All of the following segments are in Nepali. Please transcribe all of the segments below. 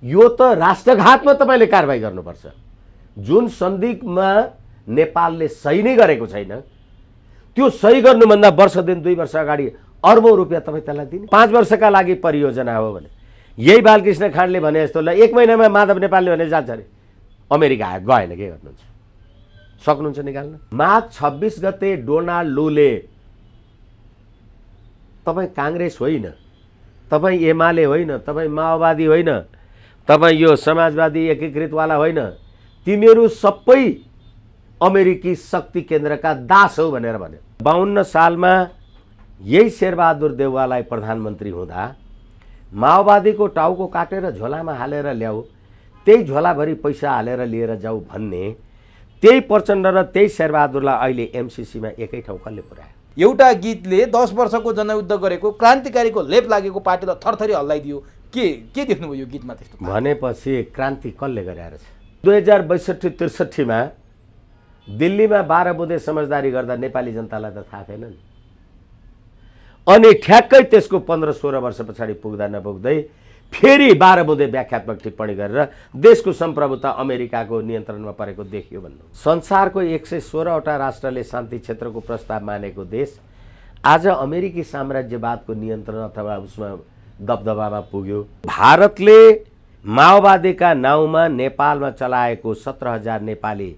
यो त राष्ट्रघातमा तपाईले कारबाही गर्नुपर्छ। जुन सन्धिमा नेपालले सही नै गरेको छैन, त्यो सही गर्नुभन्दा वर्ष दिन 2 वर्ष अगाडि अर्बौं रुपियाँ तपाईँ त्यसलाई दिने। 5 वर्षका लागि परियोजना हो भने यही बालकृष्ण खाँडले भने जस्तो 1 महिनामा माधव नेपालले भने जान्छ अरे अमेरिका आयो, गएन, के गर्नुहुन्छ? सक्नुहुन्छ निकाल्न? माघ 26 गते डोनाल्ड लूले तपाईँ काङ्ग्रेस होइन, तपाईँ एमाले होइन, तपाईँ माओवादी होइन, तपाईँ यो समाजवादी एकीकृतवाला होइन, तिमीहरू सबै अमेरिकी शक्ति केन्द्रका दास हो भनेर भन्यो। 52 सालमा यही शेरबहादुर देउवालाई प्रधानमन्त्री हुँदा माओवादीको टाउको काटेर झोलामा हालेर ल्याऊ, त्यही झोलाभरि पैसा हालेर लिएर जाऊ भन्ने त्यही प्रचण्ड र त्यही शेरबहादुरलाई अहिले एमसीसीमा एकै ठाउँ कसले पुर्यायो? एउटा गीतले 10 वर्षको जनयुद्ध गरेको क्रान्तिकारीको लेप लागेको पार्टीलाई थरथरी हल्लाइदियो। के देख्नुभयो यो गीतमा त्यस्तो? भनेपछि क्रान्ति कसले गरेर छ? 2062-63 मा दिल्लीमा 12 बुँदे समझदारी गर्दा नेपाली जनतालाई त थाहा थिएन नि। अनि ठ्याक्कै त्यसको 15-16 वर्ष पछाडि पुग्दा नपुग्दै फेरि 12 बुँदे व्याख्यात्मक टिप्पणी गरेर देशको सम्प्रभुता अमेरिकाको नियन्त्रणमा परेको देखियो भन्नु। संसारको 116 वटा राष्ट्रले शान्ति क्षेत्रको प्रस्ताव मानेको देश आज अमेरिकी साम्राज्यवादको नियन्त्रण अथवा उसमा दबदबामा पुग्यो। भारतले माओवादीका नाउँमा नेपालमा चलाएको 17,000 नेपाली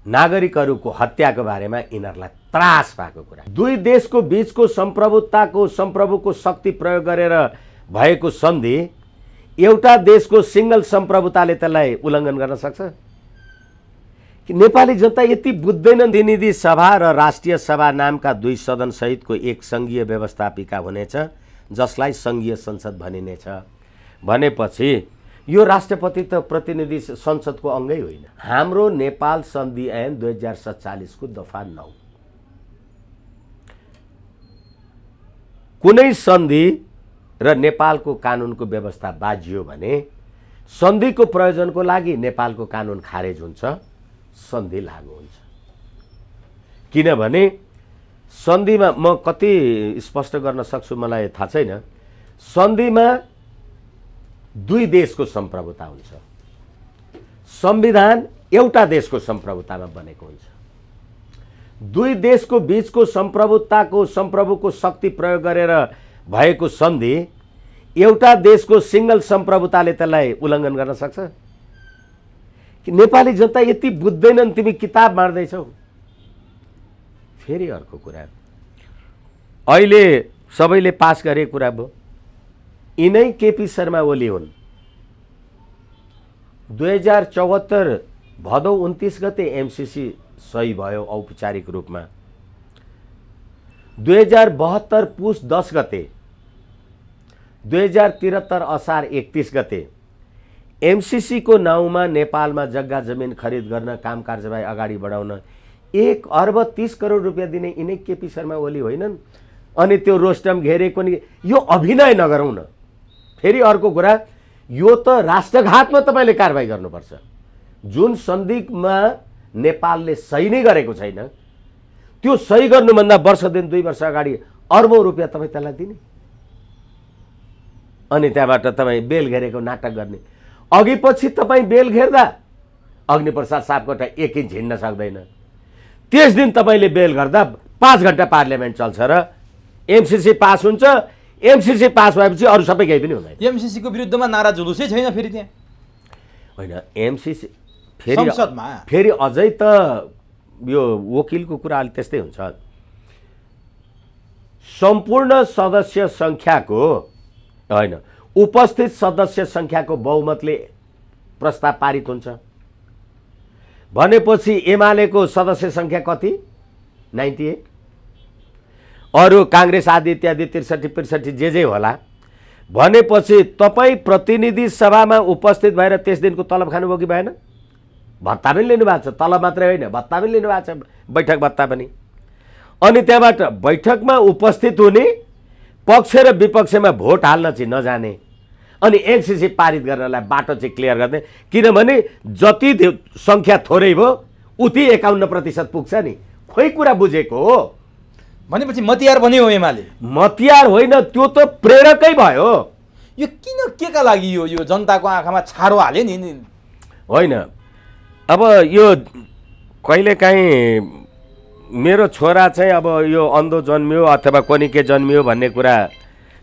नागरिकहरूको हत्याको बारेमा यिनीहरूलाई त्रास भएको कुरा। दुई देशको बीचको सम्प्रभुको शक्ति प्रयोग गरेर भएको सन्धि एउटा देशको सिंगल सम्प्रभुताले त्यसलाई उल्लङ्घन गर्न सक्छ कि? नेपाली जनता यति बुझ्दैनन्। प्रतिनिधि सभा र राष्ट्रिय सभा नामका 2 सदन सहितको एक संघीय व्यवस्थापिका हुनेछ जसलाई संघीय संसद भनिनेछ। भनेपछि यो राष्ट्रपति त प्रतिनिधि संसदको अङ्गै होइन। हाम्रो नेपाल सन्धि ऐन 2047 को दफा 9 कुनै सन्धि र नेपालको कानुनको व्यवस्था बाजियो भने सन्धिको प्रयोजनको लागि नेपालको कानुन खारेज हुन्छ, सन्धि लागू हुन्छ। किनभने सन्धिमा म कति स्पष्ट गर्न सक्छु मलाई थाहा छैन, सन्धिमा 2 देशको सम्प्रभुता हुन्छ। संविधान एउटा देशको सम्प्रभुतामा बनेको हुन्छ। 2 देशको बीचको सम्प्रभुको शक्ति प्रयोग गरेर भएको सन्धि एउटा देशको सिंगल सम्प्रभुताले त्यसलाई उल्लङ्घन गर्न सक्छ कि? नेपाली जनता यति बुझ्दैनन्। तिमी किताब बाँड्दैछौ। फेरि अर्को कुरा, अहिले सबैले पास गरेको कुरा भयो, यिनै केपी शर्मा ओली हुन्। 2074 भदौ 29 गते एमसीसी सही भयो औपचारिक रूपमा। 2072 पुस 10 गते, 2073 असार 31 गते एमसीसी को नाउँमा नेपालमा जग्गा जमिन खरिद गर्न काम कारबाही अगाडि बढाउन 1 अर्ब 30 करोड रुपियाँ दिने यिनै केपी शर्मा ओली होइनन्? अनि त्यो रोस्टम घेरेको नि यो अभिनय नगरौँ न। फेरि अर्को कुरा, यो त राष्ट्रघातमा तपाईले कारबाही गर्नुपर्छ। जुन सन्धिमा नेपालले सही नै गरेको छैन, त्यो सही गर्नुभन्दा वर्ष दिन 2 वर्ष अगाडि अर्बौं रुपियाँ तपाईँ त्यसलाई दिने। अनि त्यहाँबाट तपाईँ बेल घेरेको नाटक गर्ने। अघि पछि तपाईँ बेल घेर्दा अग्निप्रसाद सापकोटा 1 इन्च हिँड्न सक्दैन। त्यस दिन तपाईँले बेल गर्दा 5 घण्टा पार्लियामेन्ट चल्छ र एमसीसी पास हुन्छ। एमसीसी पास भएपछि अरू सबै केही पनि हुँदैन। एमसीसी को विरुद्धमा नारा जुलुसै छैन फेरि त्यहाँ होइन। एमसीसी फेरि संसदमा फेरि अझै त यो वकिलको कुरा अलि त्यस्तै हुन्छ। सम्पूर्ण सदस्य संख्याको होइन, उपस्थित सदस्य संख्याको बहुमतले प्रस्ताव पारित हुन्छ भनेपछि एमालेको सदस्य संख्या कति? 98। अरू कांग्रेस आदि इत्यादि 63-65 जे होला भनेपछि तपाईँ प्रतिनिधि सभामा उपस्थित भएर त्यस दिनको तलब खानुभयो कि भएन? भत्ता पनि लिनु भएको छ। तलब मात्रै होइन, भत्ता पनि लिनु भएको छ, बैठक भत्ता पनि। अनि त्यहाँबाट बैठकमा उपस्थित हुने, पक्ष र विपक्षमा भोट हाल्न चाहिँ नजाने, अनि एमसीसी पारित गर्नलाई बाटो चाहिँ क्लियर गर्ने। किनभने जति संख्या थोरै भयो उति 51% पुग्छ नि। खोइ कुरा बुझेको हो भनेपछि मतियार बन्यो एमाले। मतियार होइन, त्यो त प्रेरकै भयो। यो किन के का लागि यो जनताको आँखामा छारो हाल्यो नि? होइन, अब यो कहिलेकाहीँ मेरो छोरा चाहिँ अब यो अन्धो जन्मियो अथवा कोनिके जन्मियो भन्ने कुरा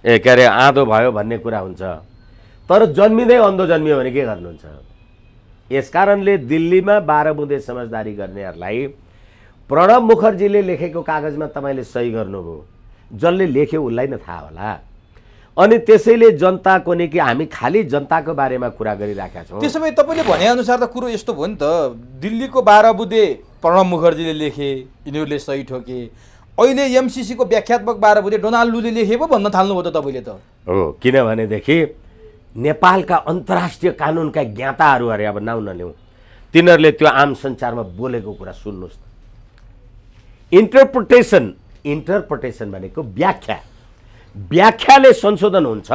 के अरे आँधो भयो भन्ने कुरा हुन्छ, तर जन्मिँदै अन्धो जन्मियो भने के गर्नुहुन्छ? यसकारणले दिल्लीमा 12 बुँदे समझदारी गर्नेहरूलाई प्रणब मुखर्जीले लेखेको कागजमा तपाईँले सही गर्नुभयो, जसले लेख्यो उसलाई नै थाहा होला। अनि त्यसैले जनताको नि कि हामी खालि जनताको बारेमा कुरा गरिराखेका छौँ। त्यसो भए तपाईँले भनेअनुसार त कुरो यस्तो भयो नि त, दिल्लीको 12 बुँदे प्रणब मुखर्जीले लेखे, यिनीहरूले सही ठोके। अहिले एमसिसीको व्याख्यात्मक 12 बुँदे डोनाल्ड लूले लेखे पो भन्न थाल्नुभयो त तपाईँले त। हो, किनभनेदेखि नेपालका अन्तर्राष्ट्रिय कानुनका ज्ञाताहरू अरे, अब नाउँ नलिउँ, तिनीहरूले त्यो आम सञ्चारमा बोलेको कुरा सुन्नुहोस्। इन्टरप्रिटेसन भनेको व्याख्याले संशोधन हुन्छ।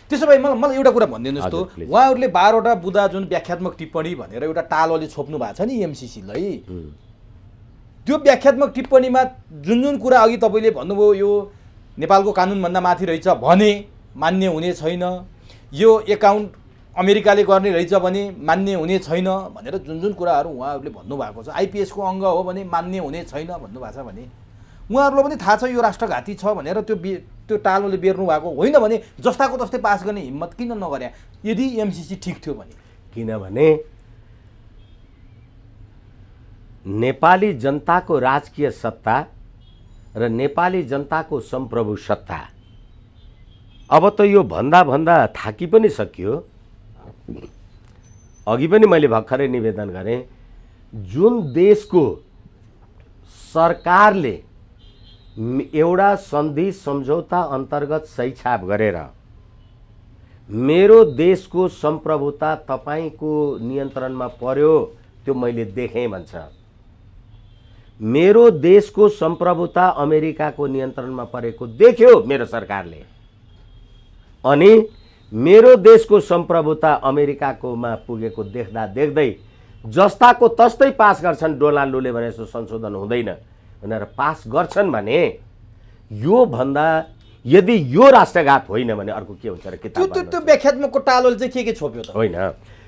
त्यसो भए मलाई एउटा कुरा भनिदिनुहोस् त, उहाँहरूले 12वटा बुँदा जुन व्याख्यात्मक टिप्पणी भनेर एउटा टालोले छोप्नु भएको छ नि एमसिसीलाई, त्यो व्याख्यात्मक टिप्पणीमा जुन कुरा अघि तपाईँले भन्नुभयो यो नेपालको कानुनभन्दा माथि रहेछ भने मान्य हुने छैन, यो एकाउन्ट अमेरिकाले गर्ने रहेछ भने मान्य हुने छैन भनेर जुन कुराहरू उहाँहरूले भन्नुभएको छ, आइपिएसको अङ्ग हो भने मान्य हुने छैन भन्नुभएको छ भने उहाँहरूलाई पनि थाहा छ यो राष्ट्रघाती छ भनेर त्यो टालोले बेर्नु भएको होइन भने जस्ताको तस्तै पास गर्ने हिम्मत किन नगरे यदि एमसिसी ठिक थियो भने? किनभने नेपाली जनताको राजकीय सत्ता र नेपाली जनताको सम्प्रभु सत्ता अब त यो भन्दा भन्दा थाकी पनि सकियो। अघि पनि मैले भर्खरै निवेदन गरेँ, जुन देशको सरकारले एउटा सन्धि सम्झौता अन्तर्गत सही छाप गरेर मेरो देशको सम्प्रभुता तपाईको नियन्त्रणमा पर्यो, त्यो मैले देखेँ भन्छ। मेरो देशको सम्प्रभुता अमेरिकाको नियन्त्रणमा परेको देख्यो मेरो सरकारले, अनि मेरो देशको सम्प्रभुता अमेरिकाकोमा पुगेको देख्दा देख्दै जस्ताको तस्तै पास गर्छन्। डोनाल्ड लूले भने जस्तो संशोधन हुँदैन भनेर पास गर्छन् भने यो भन्दा यदि यो राष्ट्रघात होइन भने अर्को के हुन्छ र? त्यो व्याख्यात्मकको टालोले चाहिँ के छोप्यो त? होइन,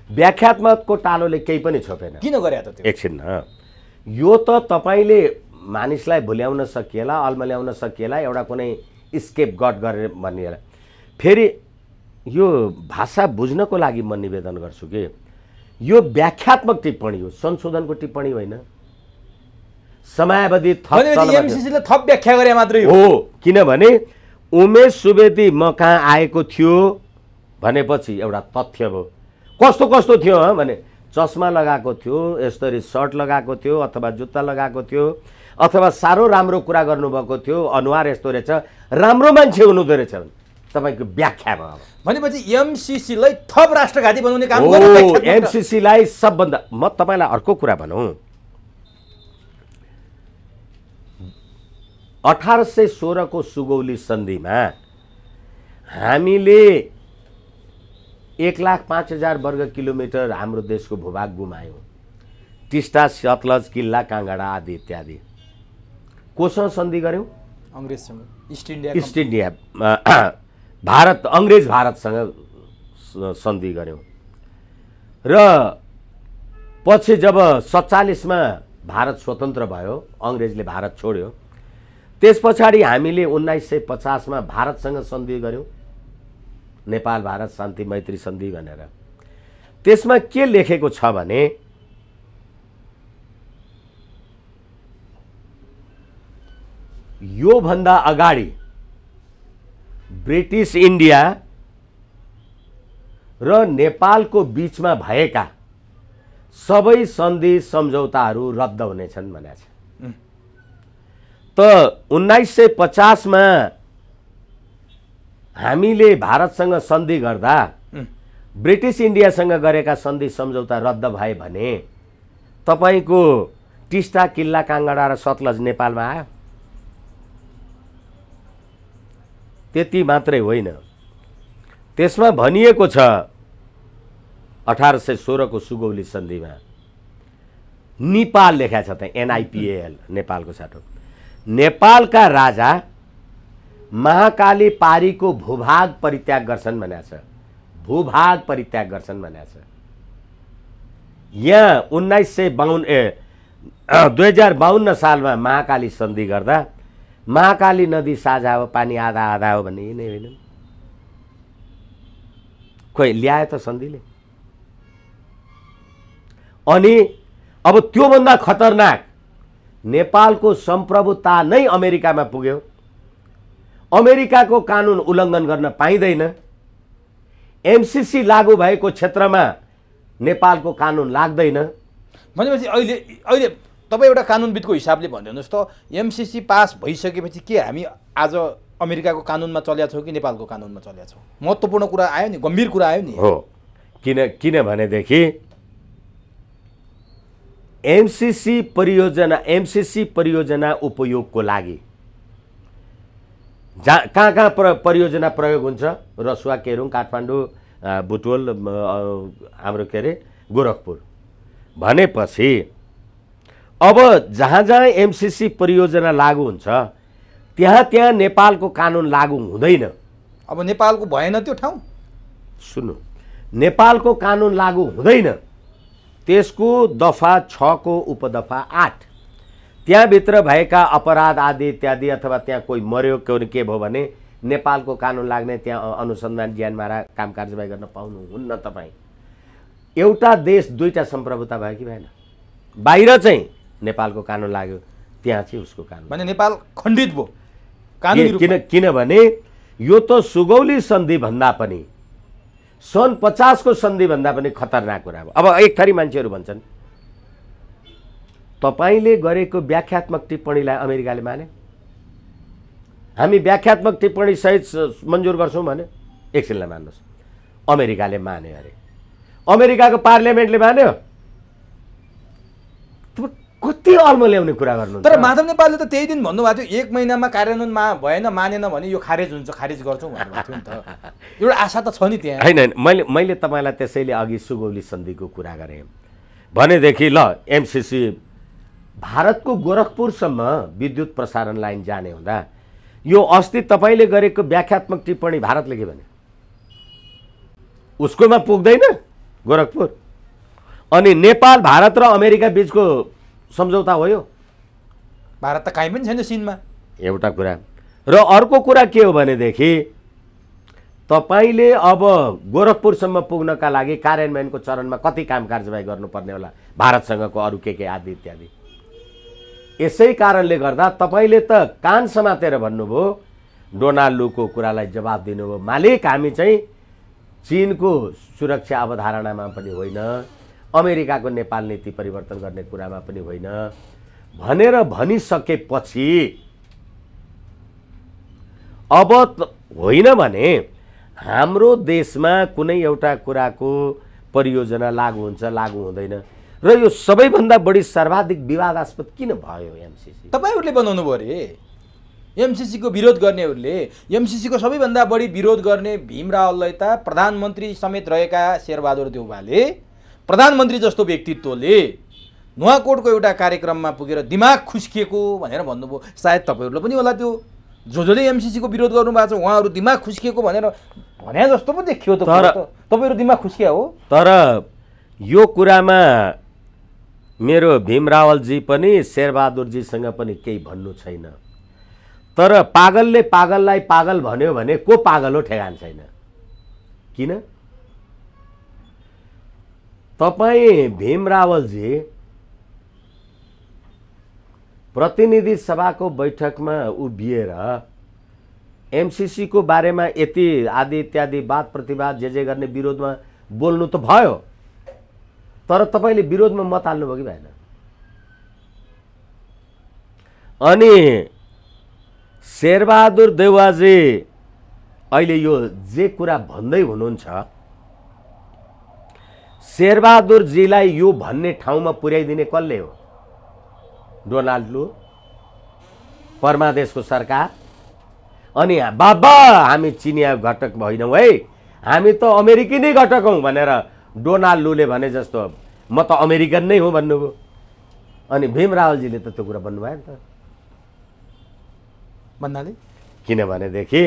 व्याख्यात्मकको टालोले केही पनि छोपेन। किन गरे त त्यो? एकछिन, यो त तपाईले मानिसलाई भुल्याउन सकिएला, अल्मल्याउन सकिएला, एउटा कुनै स्केप गट गरेर भनेर। फेरि यो भाषा बुझ्नको लागि म निवेदन गर्छु कि यो व्याख्यात्मक टिप्पणी हो, संशोधनको टिप्पणी होइन। समयावधि एमसिसीले थप व्याख्या गरे मात्रै हो। किनभने उमेश सुवेदी म कहाँ आएको थियो भनेपछि एउटा तथ्य भयो। कस्तो कस्तो थियो भने चस्मा लगाएको थियो, यसरी सर्ट लगाएको थियो, अथवा जुत्ता लगाएको थियो, अथवा साह्रो राम्रो कुरा गर्नुभएको थियो, अनुहार यस्तो रहेछ, राम्रो मान्छे हुनुहुँदो रहेछ, तपाईँको व्याख्या भयो। भनेपछि एमसिसीलाई थप राष्ट्रघाती बनाउने काम गर्नु। एमसिसीलाई सबभन्दा, म तपाईँलाई अर्को कुरा भनौँ, 1816 को सुगौली सन्धिमा हामीले 1,05,000 वर्ग किलोमिटर हाम्रो देशको भूभाग गुमायौँ। टिस्टा, सतलज, किल्ला, काँगडा आदि इत्यादि। कोसँग सन्धि गऱ्यौँ? अङ्ग्रेजसँग, इस्ट इन्डिया भारत, अङ्ग्रेज भारतसँग सन्धि गऱ्यौँ। र पछि जब 47 मा भारत स्वतन्त्र भयो, अङ्ग्रेजले भारत छोड्यो, त्यस पछाडि हामीले 1950 मा भारतसँग सन्धि गऱ्यौँ, नेपाल भारत शान्ति मैत्री सन्धि भनेर। त्यसमा के लेखेको छ भने यो भन्दा अगाडि ब्रिटिस इन्डिया र नेपालको बीचमा भएका सबै सन्धि सम्झौताहरू रद्द हुनेछन् भनेको छ। त 1950 मा हामीले भारतसँग सन्धि गर्दा ब्रिटिस इन्डियासँग गरेका सन्धि सम्झौता रद्द भए भने तपाईको टिस्टा, किल्ला, काँगडा र सतलज नेपालमा आयो। त्यति मात्रै होइन, त्यसमा भनिएको छ 1816 को सुगौली सन्धिमा नेपाल लेखा छ, त्यहाँ NIPAL, नेपालको साटो। नेपालका राजा महाकाली पारीको भूभाग परित्याग गर्छन् भनेको छ। भूभाग परित्याग गर्छन् भनेको छ। यहाँ 2052 सालमा महाकाली सन्धि गर्दा महाकाली नदी साझा हो, पानी आधा आधा हो भन्ने यिनै होइन। खोइ ल्यायो त सन्धिले। अनि अब त्योभन्दा खतरनाक नेपालको सम्प्रभुता नै अमेरिकामा पुग्यो। अमेरिकाको कानुन उल्लङ्घन गर्न पाइँदैन। एमसीसी लागू भएको क्षेत्रमा नेपालको कानुन लाग्दैन भनेपछि अहिले तपाईँ एउटा कानुनविदको हिसाबले भनिदिनुहोस् त, एमसीसी पास भइसकेपछि के हामी आज अमेरिकाको कानुनमा चल्या छौँ कि नेपालको कानुनमा चल्या छौँ? महत्त्वपूर्ण कुरा आयो नि, गम्भीर कुरा आयो नि। हो, किनभनेदेखि एमसीसी परियोजना उपयोगको लागि कहाँ कहाँ परियोजना प्रयोग हुन्छ? रसुवा, केरुङ, काठमाडौँ, बुटवल, हाम्रो के अरे गोरखपुर भनेपछि अब जहाँ जहाँ एमसीसी परियोजना लागू हुन्छ त्यहाँ नेपालको कानुन लागू हुँदैन। अब नेपालको भएन त्यो ठाउँ। सुन्नु, नेपालको कानुन लागू हुँदैन। त्यसको दफा 6 को उपदफा 8 त्यहाँभित्र भएका अपराध आदि इत्यादि अथवा त्यहाँ कोही मर्यो के भयो भने नेपालको कानुन लाग्ने, त्यहाँ अनुसन्धान ज्यानमारा काम कारबाही गर्न पाउनुहुन्न। तपाईँ एउटा देश दुईटा सम्प्रभुता भयो कि भएन? बाहिर चाहिँ नेपालको कानुन लाग्यो, त्यहाँ चाहिँ उसको कानुन भने नेपाल खण्डित भयो कानुनी रूपमा। किनभने यो त सुगौली सन्धि भन्दा पनि सन् 50 को सन्धि भन्दा पनि खतरनाक कुरा हो। अब एक थरी मान्छेहरू भन्छन् तपाईले गरेको व्याख्यात्मक टिप्पणीलाई अमेरिकाले माने, हामी व्याख्यात्मक टिप्पणी सहित मन्जुर गर्छौँ भने एकछिनलाई मान्नुहोस्, अमेरिकाले मान्यो अरे, अमेरिकाको पार्लियामेन्टले मान्यो। कति अल्म ल्याउने कुरा गर्नु। तर माधव नेपालले त त्यही दिन भन्नुभएको थियो 1 महिनामा कार्यान्वयनमा भएन, मानेन भने यो खारेज हुन्छ, खारेज गर्छौँ भन्नुभएको थियो नि त। एउटा आशा त छ नि त्यहाँ। होइन, मैले तपाईँलाई त्यसैले अघि सुगौली सन्धिको कुरा गरेँ भनेदेखि ल एमसीसी भारतको गोरखपुरसम्म विद्युत प्रसारण लाइन जाने हुँदा यो अस्ति तपाईँले गरेको व्याख्यात्मक टिप्पणी भारतले के भने उसकोमा पुग्दैन गोरखपुर। अनि नेपाल, भारत र अमेरिका बीचको सम्झौता हो यो। भारत त काहीँ पनि छैन सिनमा, एउटा कुरा। र अर्को कुरा के हो भनेदेखि तपाईँले अब गोरखपुरसम्म पुग्नका लागि कार्यान्वयनको चरणमा कति काम कारबाही गर्नुपर्ने होला भारतसँगको अरू के आदि इत्यादि। यसै कारणले गर्दा तपाईँले त कान समातेर भन्नुभयो, डोनाल्ड लूको कुरालाई जवाब दिनुभयो, मालिक हामी चाहिँ चीनको सुरक्षा अवधारणामा पनि होइन, अमेरिकाको नेपाल नीति परिवर्तन गर्ने कुरामा पनि होइन भनेर भनिसकेपछि अब होइन भने हाम्रो देशमा कुनै एउटा कुराको परियोजना लागू हुन्छ, लागू हुँदैन र यो सबैभन्दा बढी सर्वाधिक विवादास्पद किन भयो एमसीसी? तपाईहरुले बनाउनु भयो रे। एमसीसी को विरोध गर्नेहरूले, एमसीसी को सबैभन्दा बढी विरोध गर्ने भीम रावललाई त प्रधानमन्त्री समेत रहेका शेरबहादुर देउवाले, प्रधानमन्त्री जस्तो व्यक्तित्वले नुवाकोटको एउटा कार्यक्रममा पुगेर दिमाग खुस्किएको भनेर भन्नुभयो। सायद तपाईहरुले पनि होला त्यो जसले एमसीसी को विरोध गर्नु भएको छ उहाँहरु दिमाग खुस्किएको भनेर भने जस्तो पो देखियो त। तपाईहरु दिमाग खुस्किया हो। तर यो कुरामा मेरो भीम रावलजी पनि शेरबहादुरजीसँग पनि केही भन्नु छैन। तर पागलले पागललाई पागल भन्यो भने को पागल हो ठेगान छैन। किन? तपाई भीम रावलजी प्रतिनिधि सभाको बैठकमा उभिएर एमसीसी को बारेमा यति आदि इत्यादि वाद प्रतिवाद जे गर्ने विरोधमा बोल्नु त भयो, तर तपाईले विरोधमा मत हाल्नुभयो कि भएन? अनि शेरबहादुर देउवाजी अहिले यो जे कुरा भन्दै हुनुहुन्छ, शेरबहादुरजीलाई यो भन्ने ठाउँमा पुर्याइदिने कसले हो? डोनाल्ड लू, परमादेशको सरकार। अनि बाबा हामी चिनिया घटक भएनौँ है, हामी त अमेरिकी नै घटक हौँ भनेर डोनाल्ड लूले भने जस्तो म त अमेरिकन नै हुँ भन्नुभयो। अनि भीम रावलजीले त त्यो कुरा भन्नुभयो नि त। भन्नाले किनभनेदेखि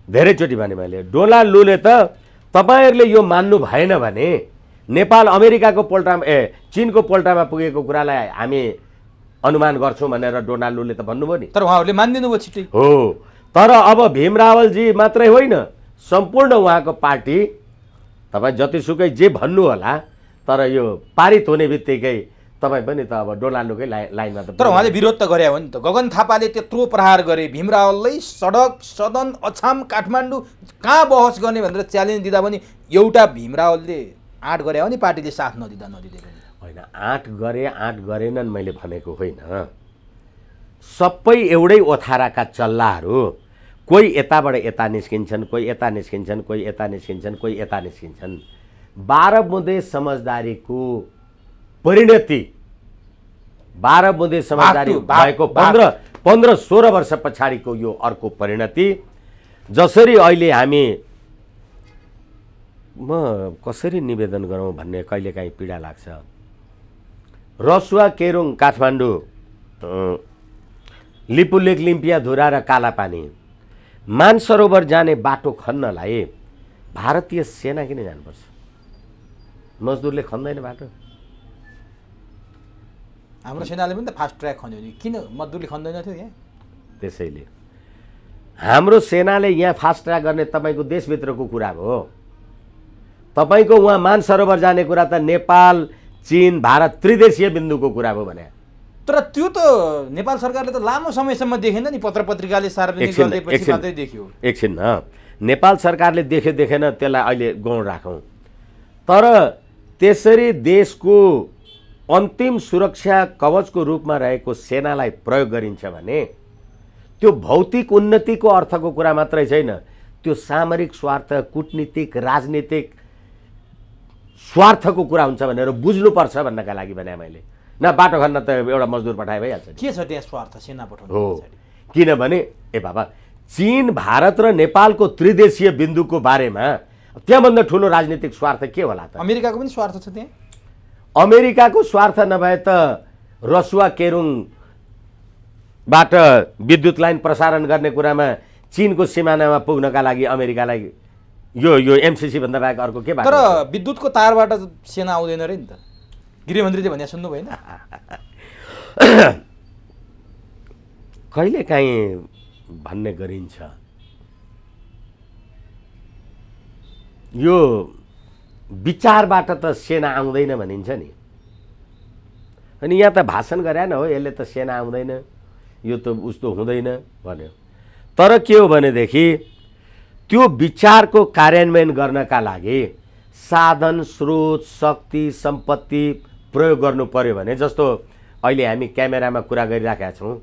धेरैचोटि भने मैले डोनाल्ड लूले त तपाईँहरूले यो मान्नु भएन भने नेपाल अमेरिकाको पोल्टामा चीनको पोल्टामा पुगेको कुरालाई हामी अनुमान गर्छौँ भनेर डोनाल्ड लूले त भन्नुभयो नि। तर उहाँहरूले मानिदिनु भयो छिट्टै। हो, तर अब भीम रावलजी मात्रै होइन, सम्पूर्ण उहाँको पार्टी तपाईँ जतिसुकै जे भन्नु होला, तर यो पारित हुने बित्तिकै तपाईँ पनि त अब डोनाल्ड लूकै लाइनमा त। तर उहाँले विरोध त गरे हो नि त। गगन थापाले त्यत्रो प्रहार गरे, भीम रावललाई सडक सदन अछाम काठमाडौँ कहाँ बहस गर्ने भनेर च्यालेन्ज दिँदा पनि एउटा भीम रावलले आँट गरे हो नि, पार्टीले साथ नदिँदा पनि। होइन, आँट गरेनन् मैले भनेको होइन। सबै एउटै ओथाराका चल्लाहरू, कोही यताबाट यता निस्किन्छन्, कोही यता निस्किन्छन्, कोही यता निस्किन्छन्, कोही यता निस्किन्छन्। 12 बुँदे समझदारीको परिणति, 12 बुँदे समझदारी भएको 15-16 वर्ष पछाडिको यो अर्को परिणति। जसरी अहिले हामी, म कसरी निवेदन गरौँ भन्ने कहिलेकाहीँ पीडा लाग्छ। रसुवा केरुङ काठमाडौँ, लिपुलेक लिम्पिया धुरा र कालापानी मानसरोवर जाने बाटो खन्नलाई भारतीय सेना किन जानुपर्छ? मजदुरले खन्दैन बाटो? हाम्रो सेनाले पनि त फास्ट ट्र्याक खन्यो नि, किन मजदुरले खन्दैन थियो यहाँ? त्यसैले हाम्रो सेनाले यहाँ फास्ट ट्र्याक गर्ने तपाईँको देशभित्रको कुरा हो। तपाईँको उहाँ मानसरोवर जाने कुरा त नेपाल, चीन, भारत त्रिदेशीय बिन्दुको कुरा हो भने। तर त्यो त नेपाल सरकारले त लामो समयसम्म देखेन नि, पत्र पत्रिकाले सार्वजनिक गरेपछि मात्रै देख्यो। एकछिन, नेपाल सरकारले देखेन त्यसलाई अहिले गौण राखौँ। तर त्यसरी देशको अन्तिम सुरक्षा कवचको रूपमा रहेको सेनालाई प्रयोग गरिन्छ भने त्यो भौतिक उन्नतिको अर्थको कुरा मात्रै छैन, त्यो सामरिक स्वार्थ, कूटनीतिक, राजनीतिक स्वार्थको कुरा हुन्छ भनेर बुझ्नुपर्छ भन्नका लागि भने मैले। न बाटो खन्न त एउटा मजदुर पठाए भइहाल्छ। के छ त्यहाँ स्वार्थ सेना पठाउनु? हो, किनभने बाबा, चीन, भारत र नेपालको त्रिदेशीय बिन्दुको बारेमा त्यहाँभन्दा ठुलो राजनीतिक स्वार्थ के होला त? अमेरिकाको पनि स्वार्थ छ त्यहाँ। अमेरिकाको स्वार्थ नभए त रसुवा केरुङबाट विद्युत लाइन प्रसारण गर्ने कुरामा चीनको सिमानामा पुग्नका लागि अमेरिकालाई यो एमसीसी भन्दा बाहेक अर्को के बाटो? तर विद्युतको तारबाट सेना आउँदैन रे नि त, गृहमन्त्रीले भने सुन्नु भएन? कहिलेकाहीँ भन्ने गरिन्छ यो विचारबाट त सेना आउँदैन भनिन्छ नि, अनि यहाँ त भाषण गरे न हो, यसले त सेना आउँदैन, यो त उस्तो हुँदैन भन्यो। तर के हो भनेदेखि त्यो विचारको कार्यान्वयन गर्नका लागि साधन, स्रोत, शक्ति, सम्पत्ति प्रयोग गर्नु पर्यो भने, जस्तो अहिले हामी क्यामेरामा कुरा गरिराखेका छौँ,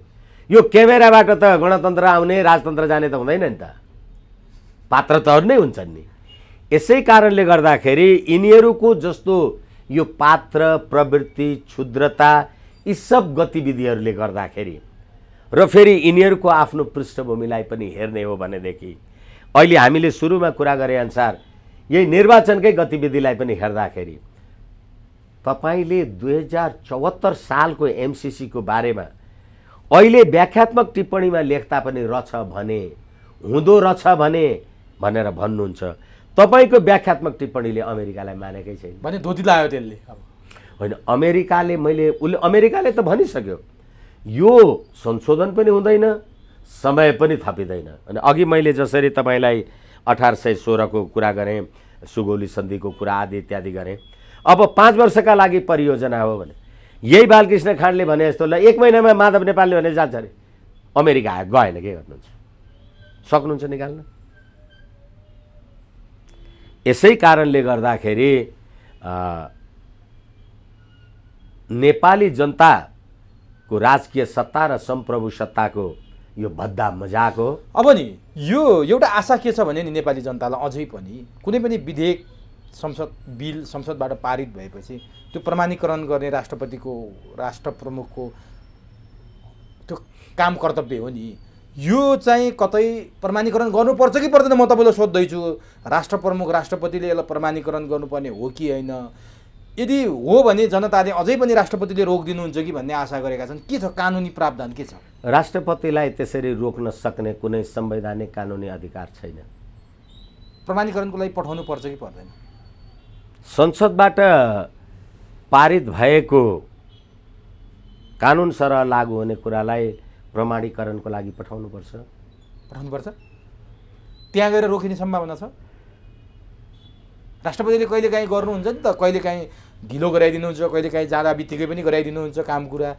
यो क्यामेराबाट त गणतन्त्र आउने, राजतन्त्र जाने त हुँदैन नि त, पात्रताहरू नै हुन्छन् नि। यसै कारणले गर्दाखेरि यिनीहरूको जस्तो यो पात्र, प्रवृत्ति, क्षुद्रता, यी सब गतिविधिहरूले गर्दाखेरि र फेरि यिनीहरूको आफ्नो पृष्ठभूमिलाई पनि हेर्ने हो भनेदेखि अहिले हामीले सुरुमा कुरा गरे अनुसार यही निर्वाचनकै गतिविधिलाई पनि हेर्दाखेरि तपाईले 2074 सालको एमसीसीको बारेमा अहिले व्याख्यात्मक टिप्पणीमा लेख्दा पनि रछ भने, हुँदो रछ भने भनेर भन्नुहुन्छ। तपाईको व्याख्यात्मक टिप्पणीले अमेरिकालाई मानेकै छैन भने धोती लाग्यो त्यसले। अब होइन, अमेरिकाले त भनिसक्यो यो संशोधन पनि हुँदैन, समय पनि थपिँदैन। अनि अघि मैले जसरी तपाईलाई 1816 को कुरा गरेँ, सुगौली सन्धिको कुरा आदि इत्यादि गरेँ। अब 5 वर्षका लागि परियोजना हो भने यही बालकृष्ण खाँडले भने जस्तो ल 1 महिनामा माधव नेपालले भने जान्छ अरे अमेरिका आयो, गएन, के गर्नुहुन्छ? सक्नुहुन्छ निकाल्न? यसै कारणले गर्दाखेरि नेपाली जनताको राजकीय सत्ता र सम्प्रभु सत्ताको यो भद्दा मजाक हो। अब नि यो एउटा आशा के छ भने नि नेपाली जनतालाई अझै पनि कुनै पनि विधेयक संसदबाट पारित भएपछि त्यो प्रमाणीकरण गर्ने राष्ट्रपतिको, राष्ट्र प्रमुखको त्यो काम कर्तव्य हो नि। यो चाहिँ कतै प्रमाणीकरण गर्नुपर्छ कि पर्दैन म तपाईँलाई सोध्दैछु। राष्ट्र प्रमुख, राष्ट्रपतिले यसलाई प्रमाणीकरण गर्नुपर्ने हो कि होइन? यदि हो भने जनताले अझै पनि राष्ट्रपतिले रोकिदिनुहुन्छ कि भन्ने आशा गरेका छन्। के छ कानुनी प्रावधान के छ? राष्ट्रपतिलाई त्यसरी रोक्न सक्ने कुनै संवैधानिक कानुनी अधिकार छैन। प्रमाणीकरणको लागि पठाउनु पर्छ कि पर्दैन? संसदबाट पारित भएको कानुन सरह लागू हुने कुरालाई प्रमाणीकरणको लागि पठाउनुपर्छ। पठाउनुपर्छ। त्यहाँ गएर रोकिने सम्भावना छ? राष्ट्रपतिले कहिलेकाहीँ गर्नुहुन्छ नि त, कहिलेकाहीँ ढिलो गराइदिनुहुन्छ, कहिलेकाहीँ जाँदा बित्तिकै पनि गराइदिनुहुन्छ काम कुरा।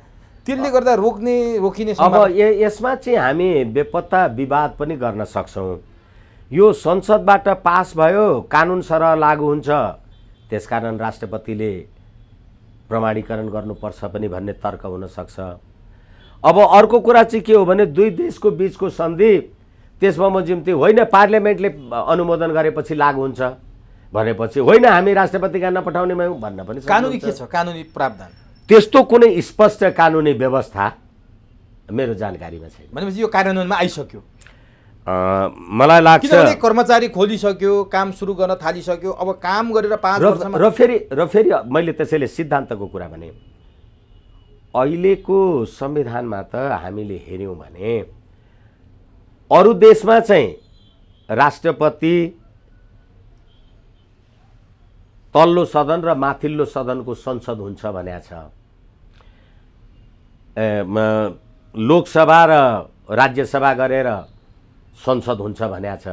त्यसले गर्दा रोकिने अब यसमा चाहिँ हामी बेपत्ता विवाद पनि गर्न सक्छौँ। यो संसदबाट पास भयो, कानुन सरह लागू हुन्छ, त्यसकारण राष्ट्रपतिले प्रमाणीकरण गर्नुपर्छ पनि भन्ने तर्क हुन सक्छ। अब अर्को कुरा चाहिँ के हो भने दुई देशको बीचको सन्धि, त्यसमा बमोजिमती होइन पार्लियामेन्टले अनुमोदन गरेपछि लागू हुन्छ भनेपछि होइन हामी राष्ट्रपति कहाँ नपठाउने भन्न पनि सक्छ। कानुनी के छ कानुनी प्रावधान? त्यस्तो कुनै स्पष्ट कानुनी व्यवस्था मेरो जानकारीमा छैन। भनेपछि यो कार्यान्वयनमा आइसक्यो मलाई लाग्छ। किनभने कर्मचारी खोलिसक्यो, काम सुरु गर्न थालिसक्यो, अब काम गरेर 5 वर्षमा र फेरि मैले त्यसैले सिद्धान्तको कुरा भने अहिलेको संविधानमा त हामीले हेर्यौँ भने अरू देशमा चाहिँ राष्ट्रपति तल्लो सदन र माथिल्लो सदनको संसद हुन्छ भनेको छ। लोकसभा र राज्यसभा गरेर संसद हुन्छ भनेको छ।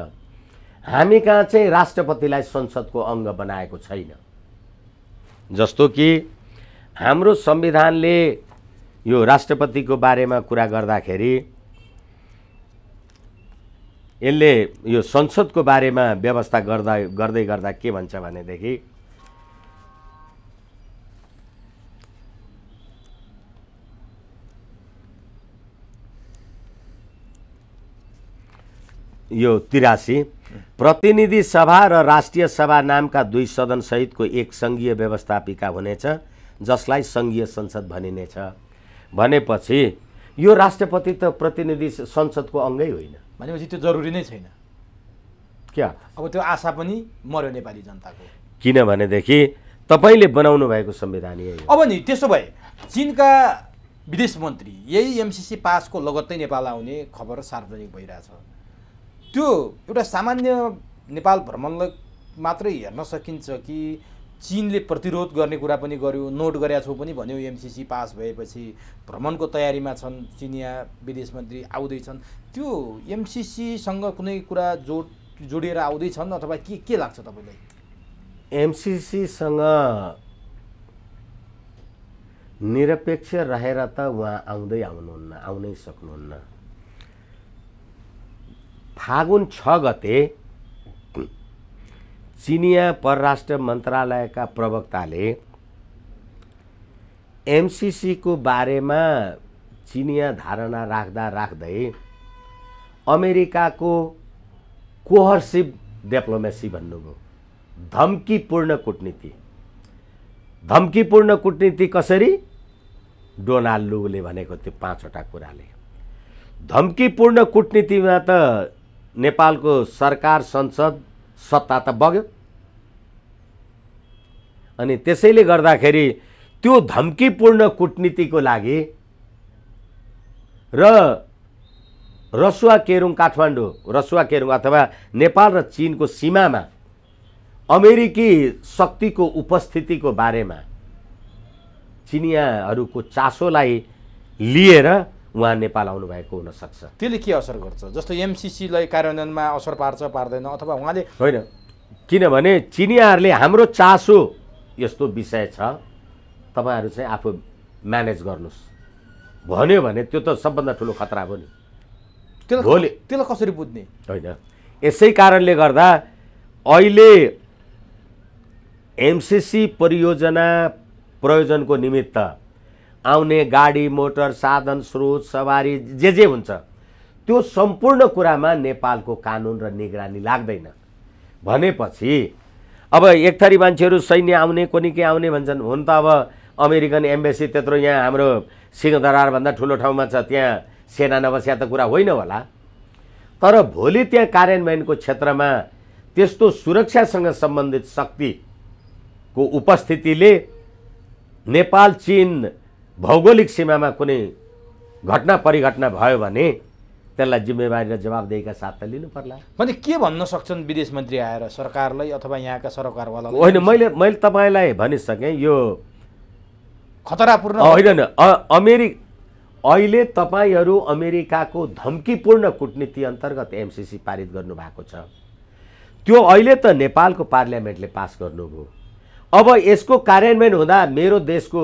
हामी कहाँ चाहिँ राष्ट्रपतिलाई संसदको अङ्ग बनाएको छैन। जस्तो कि हाम्रो संविधानले यो राष्ट्रपतिको बारेमा कुरा गर्दाखेरि यसले यो संसदको बारेमा व्यवस्था गर्दै गर्दा के भन्छ भनेदेखि यो 83 प्रतिनिधि सभा र राष्ट्रिय सभा नामका दुई सदन सहितको एक संघीय व्यवस्थापिका हुनेछ जसलाई संघीय संसद भनिनेछ भनेपछि यो राष्ट्रपति त प्रतिनिधि संसदको अङ्गै होइन भनेपछि त्यो जरुरी नै छैन क्या? अब त्यो आशा पनि मर्यो नेपाली जनताको। किनभनेदेखि तपाईले बनाउनु भएको संविधान यही हो। अब नि त्यसो भए चीनका विदेश मन्त्री यही एमसीसी पासको लगत्तै नेपाल आउने खबर सार्वजनिक भइरहेछ। त्यो एउटा सामान्य नेपाल भ्रमणलाई मात्रै हेर्न सकिन्छ कि चीनले प्रतिरोध गर्ने कुरा पनि गर्यो, नोट गरेका छौ पनि भन्यो। एमसीसी पास भएपछि भ्रमणको तयारीमा छन्, चिनिया विदेश मन्त्री आउँदैछन्। त्यो एमसीसीसँग कुनै कुरा जोडिएर आउँदैछन् अथवा के लाग्छ तपाईँलाई? एमसीसीसँग निरपेक्ष रहेर त उहाँ आउनै सक्नुहुन्न। फागुन 6 गते चिनिया परराष्ट्र मन्त्रालयका प्रवक्ताले एमसीसी को बारेमा चिनिया धारणा राख्दै अमेरिकाको कोहर्सिभ डिप्लोमेसी भन्नुभयो। धम्कीपूर्ण कूटनीति। धम्कीपूर्ण कूटनीति कसरी? डोनाल्ड लुले भनेको त्यो 5वटा कुराले। धम्कीपूर्ण कूटनीतिमा त नेपालको सरकार संसद सत्ता त बग्यो। अनि त्यसैले गर्दाखेरि त्यो धम्कीपूर्ण कूटनीतिको लागि र रसुवा केरुङ काठमाडौँ, रसुवा केरुङ अथवा नेपाल र चीनको सीमामा अमेरिकी शक्तिको उपस्थितिको बारेमा चिनियाहरूको चासोलाई लिएर उहाँ नेपाल आउनु भएको हुन सक्छ। त्यसले के असर गर्छ? जस्तो एमसीसीलाई कार्यान्वयनमा असर पार्छ पार्दैन अथवा उहाँले होइन, किनभने चिनियाहरूले हाम्रो चासो यस्तो विषय छ तपाईहरु चाहिँ आफू म्यानेज गर्नुस् भन्यो भने त्यो त सबभन्दा ठुलो खतरा हो नि। त्यसलाई कसरी बुझ्ने? होइन, यसै कारणले गर्दा अहिले एमसीसी परियोजना प्रयोजनको निमित्त आउने गाडी मोटर साधन स्रोत सवारी जे हुन्छ त्यो सम्पूर्ण कुरामा नेपालको कानुन र निगरानी लाग्दैन भनेपछि अब एक थरी मान्छेहरू सैन्य आउने कोनी के आउने भन्छन्। हुन त अब अमेरिकन एम्बेसी त्यत्रो यहाँ हाम्रो सिंहदरबार भन्दा ठुलो ठाउँमा छ, त्यहाँ सेना नबस्या त कुरा होइन होला, तर भोलि त्यहाँ कार्यान्वयनको क्षेत्रमा त्यस्तो सुरक्षासँग सम्बन्धित शक्तिको उपस्थितिले नेपाल चीन भौगोलिक सीमामा कुनै घटना परिघटना भयो भने त्यसलाई जिम्मेवारी र जवाबदेहीका साथ त लिनु पर्ला। भने के भन्न सक्छन् विदेश मन्त्री आएर सरकारलाई अथवा यहाँका सरकारवालालाई? होइन, मैले तपाईँलाई भनिसकेँ यो खतरापूर्ण होइन। अहिले तपाईँहरू अमेरिकाको धम्कीपूर्ण कूटनीति अन्तर्गत एमसीसी पारित गर्नुभएको छ। त्यो अहिले त नेपालको पार्लियामेन्टले पास गर्नुभयो। अब यसको कार्यान्वयन हुँदा मेरो देशको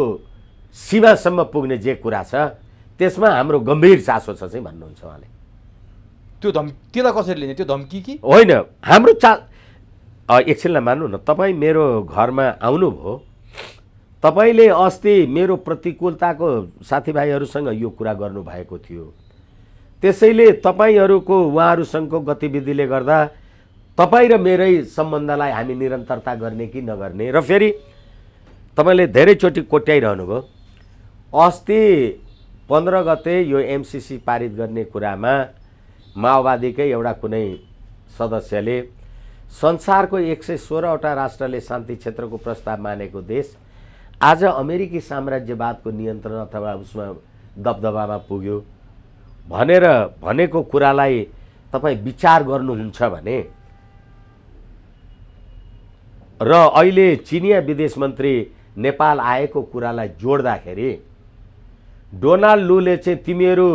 सीमासम्म पुग्ने जे कुरा छ त्यसमा हाम्रो गम्भीर चासो छ चाहिँ भन्नुहुन्छ उहाँले। त्यसलाई कसरी लिने? त्यो धम्की कि होइन, हाम्रो एकछिनलाई मान्नु न, तपाईँ मेरो घरमा आउनुभयो, तपाईँले अस्ति मेरो प्रतिकूलताको साथीभाइहरूसँग यो कुरा गर्नुभएको थियो। त्यसैले तपाईँहरूको उहाँहरूसँगको गतिविधिले गर्दा तपाईँ र मेरै सम्बन्धलाई हामी निरन्तरता गर्ने कि नगर्ने, र फेरि तपाईँले धेरैचोटि कोट्याइरहनु भयो। अस्ति 15 गते यो एमसीसी पारित गर्ने कुरामा माओवादीकै एउटा कुनै सदस्यले संसारको 116वटा राष्ट्रले शान्ति क्षेत्रको प्रस्ताव मानेको देश आज अमेरिकी साम्राज्यवादको नियन्त्रण अथवा उसमा दबदबामा पुग्यो भनेर भनेको कुरालाई तपाईँ विचार गर्नुहुन्छ भने, र अहिले चिनिया विदेश मन्त्री नेपाल आएको कुरालाई जोड्दाखेरि डोनाल्ड लूले चाहिँ तिमीहरू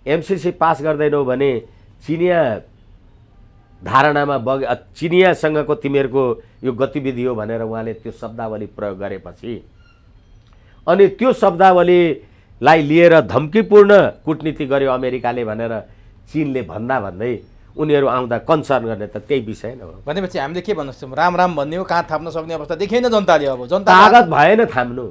एमसीसी पास गर्दैनौ भने चिनिया धारणामा चिनियासँगको तिमीहरूको यो गतिविधि हो भनेर उहाँले त्यो शब्दावली प्रयोग गरेपछि अनि त्यो शब्दावलीलाई लिएर धम्कीपूर्ण कूटनीति गर्यो अमेरिकाले भनेर चीनले भन्दै उनीहरू आउँदा कन्सर्न गर्ने त त्यही विषय नै हो। भनेपछि हामीले के भन्न सक्छौँ? राम भन्ने हो, कहाँ थाप्न सक्ने अवस्था देखेन जनताले। अब जनता तागत भएन थाम्नु।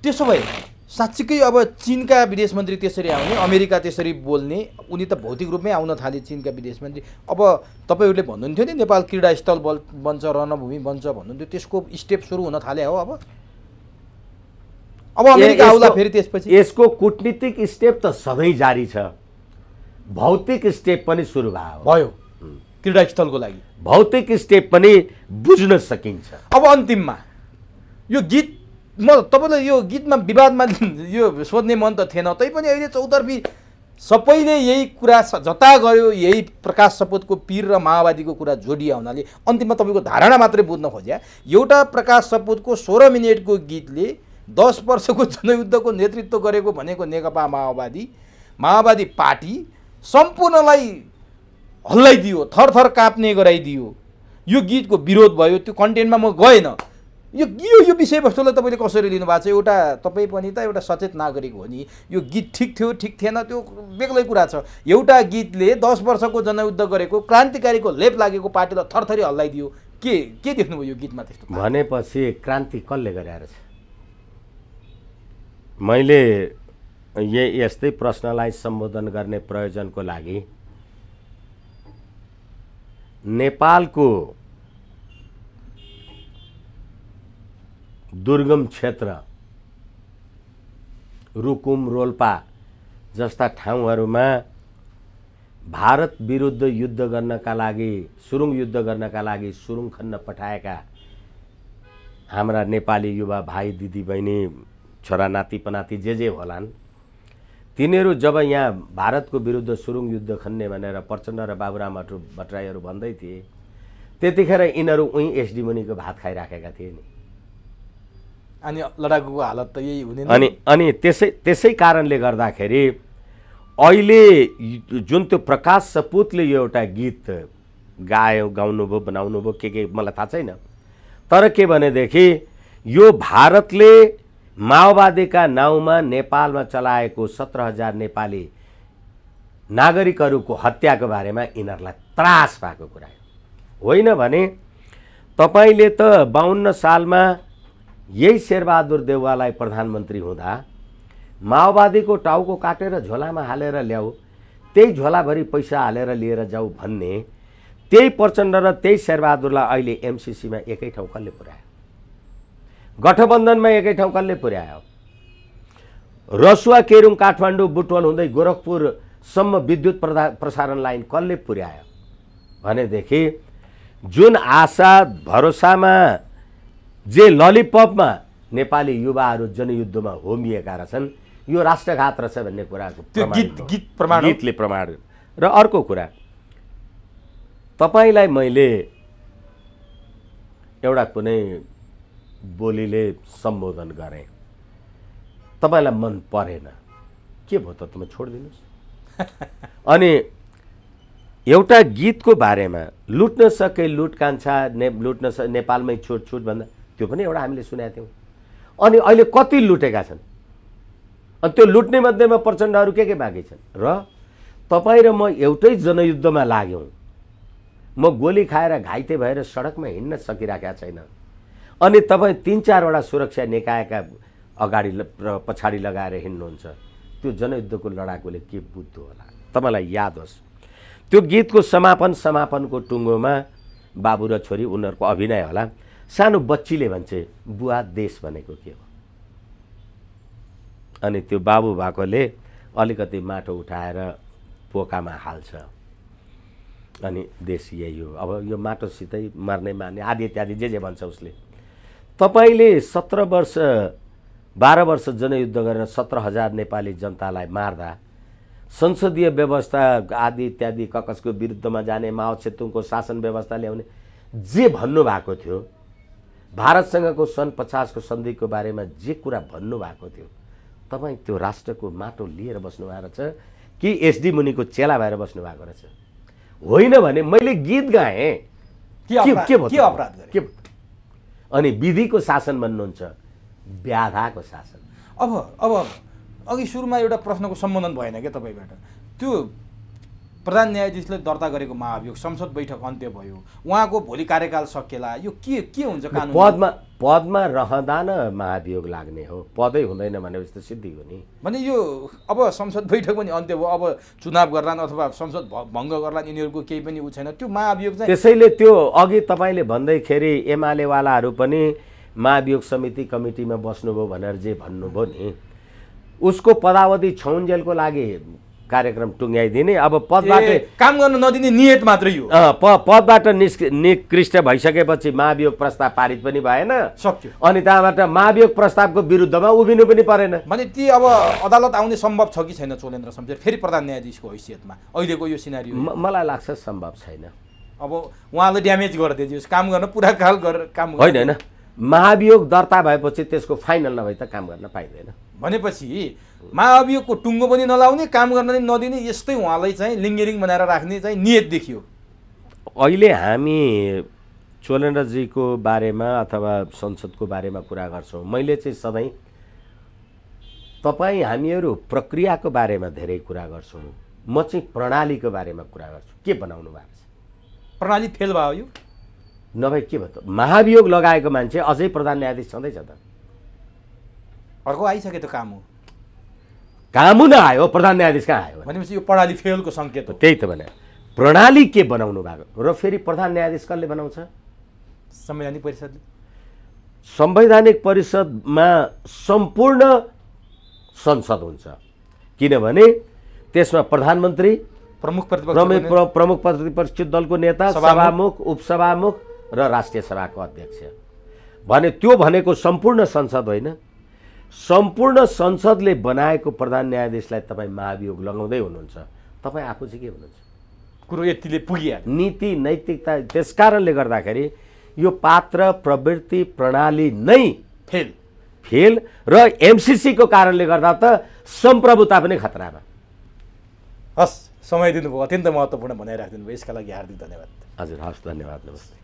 त्यसो भए साँच्चीकै अब चीनका विदेश मन्त्री त्यसरी आउने, अमेरिका त्यसरी बोल्ने, उनी त भौतिक रूपमै आउन थाले चीनका विदेश मन्त्री। अब तपाईँहरूले भन्नुहुन्थ्यो नि नेपाल क्रीडा स्थल बन्छ, रणभूमि बन्छ भन्नुहुन्थ्यो, त्यसको स्टेप सुरु हुन थाले हो। अब अमेरिका आउला फेरि त्यसपछि यसको कूटनीतिक स्टेप त सधैँ जारी छ, भौतिक स्टेप पनि सुरु भयो। क्रीडा स्थलको लागि भौतिक स्टेप पनि बुझ्न सकिन्छ। अब अन्तिममा यो गीत, म तपाईँलाई यो गीतमा विवादमा यो सोध्ने मन त थिएन, तैपनि अहिले चौतर्फी सबैले यही कुरा जता गयो, यही प्रकाश सपुतको पीर र माओवादीको कुरा जोडिया हुनाले अन्तिममा तपाईँको धारणा मात्रै बुझ्न खोज्या। एउटा प्रकाश सपुतको 16 मिनेटको गीतले 10 वर्षको जनयुद्धको नेतृत्व गरेको भनेको नेकपा माओवादी पार्टी सम्पूर्णलाई हल्लाइदियो, थरथर काप्ने गराइदियो। यो गीतको विरोध भयो, त्यो कन्टेन्टमा म गएन। यो विषयवस्तुलाई तपाईँले कसरी लिनुभएको छ? एउटा तपाईँ पनि त एउटा सचेत नागरिक हो नि। यो गीत ठिक थियो ठिक थिएन त्यो बेग्लै कुरा छ। एउटा गीतले 10 वर्षको जनयुद्ध गरेको क्रान्तिकारीको लेप लागेको पार्टीलाई थरथरी हल्लाइदियो। के देख्नुभयो यो गीतमा त्यस्तो? भनेपछि क्रान्ति कसले गरेर छ? मैले यस्तै प्रश्नलाई सम्बोधन गर्ने प्रयोजनको लागि नेपालको दुर्गम क्षेत्र रुकुम, रोल्पा जस्ता ठाउँहरूमा भारत विरुद्ध युद्ध गर्नका लागि, सुरुङ युद्ध गर्नका लागि सुरुङ खन्न पठाएका हाम्रा नेपाली युवा भाइ दिदी बहिनी, छोरा नाति पनाति जे होलान्, तिनीहरू जब यहाँ भारतको विरुद्ध सुरुङ युद्ध खन्ने भनेर प्रचण्ड र बाबुराम भट्टराईहरू भन्दै थिए, त्यतिखेर यिनीहरू उही एसडी मुनिको भात खाइराखेका थिए नि। अनि लडाकुको हालत त यही हुने। अनि त्यसै कारणले गर्दाखेरि अहिले जुन त्यो प्रकाश सपुतले यो एउटा गीत गाउनुभयो, बनाउनुभयो, के मलाई थाहा छैन, तर के भनेदेखि यो भारतले माओवादीका नाउँमा नेपालमा चलाएको 17,000 नेपाली नागरिकहरूको हत्याको बारेमा यिनीहरूलाई त्रास भएको कुरा होइन भने तपाईँले त 52 सालमा यही शेरबहादुर देउवालाई प्रधानमन्त्री हुँदा माओवादीको टाउको काटेर झोलामा हालेर ल्याऊ, त्यही झोलाभरि पैसा हालेर लिएर जाऊ भन्ने त्यही प्रचण्ड र त्यही शेरबहादुरलाई अहिले एमसीसीमा एकै ठाउँ कसले पुर्यायो? गठबन्धनमा एकै ठाउँ कसले पुर्यायो? रसुवा, केरुङ, काठमाडौँ, बुटवल हुँदै गोरखपुरसम्म विद्युत प्रसारण लाइन कसले पुर्यायो भनेदेखि जुन आशा भरोसामा जे ललिपपमा नेपाली युवाहरू जनयुद्धमा होमिएका रहेछन्, यो राष्ट्रघात रहेछ भन्ने कुराको गीतले प्रमाण। र अर्को कुरा, तपाईलाई मैले एउटा कुनै बोलीले सम्बोधन गरेँ, तपाईलाई मन परेन, के भयो त, तपाईँ छोडिदिनुहोस्। अनि एउटा गीतको बारेमा लुट्न सके लुट कान्छा नेपालमै छुट छुट भन्दा त्यो पनि एउटा हामीले सुनेका थियौँ। अनि अहिले कति लुटेका छन्, अनि त्यो लुट्ने मध्येमा प्रचण्डहरू के बाँकी छन्। र तपाईँ र म एउटै जनयुद्धमा लाग्यौँ, म गोली खाएर घाइते भएर सडकमा हिँड्न सकिराखेका छैन, अनि तपाईँ 3-4वटा सुरक्षा निकायका अगाडि र पछाडि लगाएर हिँड्नुहुन्छ, त्यो जनयुद्धको लडाकुले के बुझ्दो होला। तपाईँलाई याद होस् त्यो गीतको समापनको टुङ्गोमा बाबु र छोरी उनीहरूको अभिनय होला, सानो बच्चीले भन्छ बुवा देश भनेको के हो, अनि त्यो बाबु भएकोले अलिकति माटो उठाएर पोकामा हाल्छ, अनि देश यही हो, अब यो माटोसितै मर्ने मार्ने आदि इत्यादि जे भन्छ उसले। तपाईँले 17 वर्ष 12 वर्ष जनयुद्ध गरेर 17,000 नेपाली जनतालाई मार्दा संसदीय व्यवस्था आदि इत्यादि ककसको विरुद्धमा जाने, माओ सेतुङको शासन व्यवस्था ल्याउने जे भन्नुभएको थियो, भारतसँगको सन् 50 को सन्धिको बारेमा जे कुरा भन्नुभएको थियो, तपाईँ त्यो राष्ट्रको माटो लिएर बस्नुभएको रहेछ कि एसडी मुनिको चेला भएर बस्नुभएको रहेछ? होइन भने मैले गीत गाएँ, के अपराध गरे? अनि विधिको शासन भन्नुहुन्छ, व्याधाको शासन। अब अघि सुरुमा एउटा प्रश्नको सम्बोधन भएन क्या तपाईँबाट, त्यो प्रधान न्यायाधीशले दर्ता गरेको महाभियोग संसद बैठक अन्त्य भयो, उहाँको भोलि कार्यकाल सकिएला, यो के हुन्छ कानुन? पदमा रहँदा न महाभियोग लाग्ने हो, पदै हुँदैन भनेपछि त सिद्धि हो नि। भने यो अब संसद बैठक पनि अन्त्य भयो, अब चुनाव गर्लान् अथवा संसद भङ्ग गर्लान्, यिनीहरूको केही पनि उ छैन, त्यो महाभियोग चाहिँ। त्यसैले त्यो अघि तपाईँले भन्दैखेरि एमालेवालाहरू पनि महाभियोग समिति कमिटीमा बस्नुभयो भनेर जे भन्नुभयो नि, उसको पदावधि छौन्जेलको लागि कार्यक्रम टुङ्ग्याइदिने, अब पदबाट काम गर्न नदिने नियत मात्रै हो। पदबाट निकृष्ट भइसकेपछि महाभियोग प्रस्ताव पारित पनि भएन, सक्यो, अनि त्यहाँबाट महाभियोग प्रस्तावको विरुद्धमा उभिनु पनि परेन। भने ती अब अदालत आउने सम्भव छ कि छैन चोलेन्द्र शमशेर फेरि प्रधान न्यायाधीशको हैसियतमा अहिलेको यो सिनारियो? मलाई लाग्छ सम्भव छैन। अब उहाँले ड्यामेज गरिदियोस्, काम गर्न पुरा काल गरेर काम होइन, महाभियोग दर्ता भएपछि त्यसको फाइनल नभए त काम गर्न पाइँदैन। भनेपछि महाभियोगको टुङ्गो पनि नलाउने, काम गर्न पनि नदिने, यस्तै उहाँलाई चाहिँ लिङ्गेरिङ बनाएर राख्ने चाहिँ नियत देखियो। अहिले हामी चोलेन्द्रजीको बारेमा अथवा संसदको बारेमा कुरा गर्छौँ, मैले चाहिँ सधैँ तपाईँ हामीहरू प्रक्रियाको बारेमा धेरै कुरा गर्छौँ, म चाहिँ प्रणालीको बारेमा कुरा गर्छु। के बनाउनु भएको छ? प्रणाली फेल भयो यो नभए के भयो त? महाभियोग लगाएको मान्छे अझै प्रधान न्यायाधीश छँदैछ त, अर्को आइसक्यो त कामु नआयो, प्रधान न्यायाधीश कहाँ आयो? भनेपछि यो प्रणाली फेलको सङ्केत हो। त्यही त भने प्रणाली के बनाउनु भएको, र फेरि प्रधान न्यायाधीश कसले बनाउँछ? संवैधानिक परिषदले। संवैधानिक परिषदमा सम्पूर्ण संसद हुन्छ, किनभने त्यसमा प्रधानमन्त्री, प्रमुख प्रतिपक्षी दलको नेता, सभामुख, उपसभामुख र राष्ट्रिय सभाको अध्यक्ष। भने त्यो भनेको सम्पूर्ण संसद होइन, सम्पूर्ण संसदले बनाएको प्रधान न्यायाधीशलाई तपाईँ महाभियोग लगाउँदै हुनुहुन्छ, तपाईँ आफू चाहिँ के हुनुहुन्छ? कुरो यतिले पुगिया नीति नैतिकता। त्यस कारणले गर्दाखेरि यो पात्र प्रवृत्ति प्रणाली नै फेल र एमसीसीको कारणले गर्दा त सम्प्रभुता पनि खतरामा। हस्, समय दिनुभयो, अत्यन्त महत्त्वपूर्ण भनाइराखिदिनु भयो, यसका लागि हार्दिक धन्यवाद। हजुर, हस्, धन्यवाद, नमस्ते।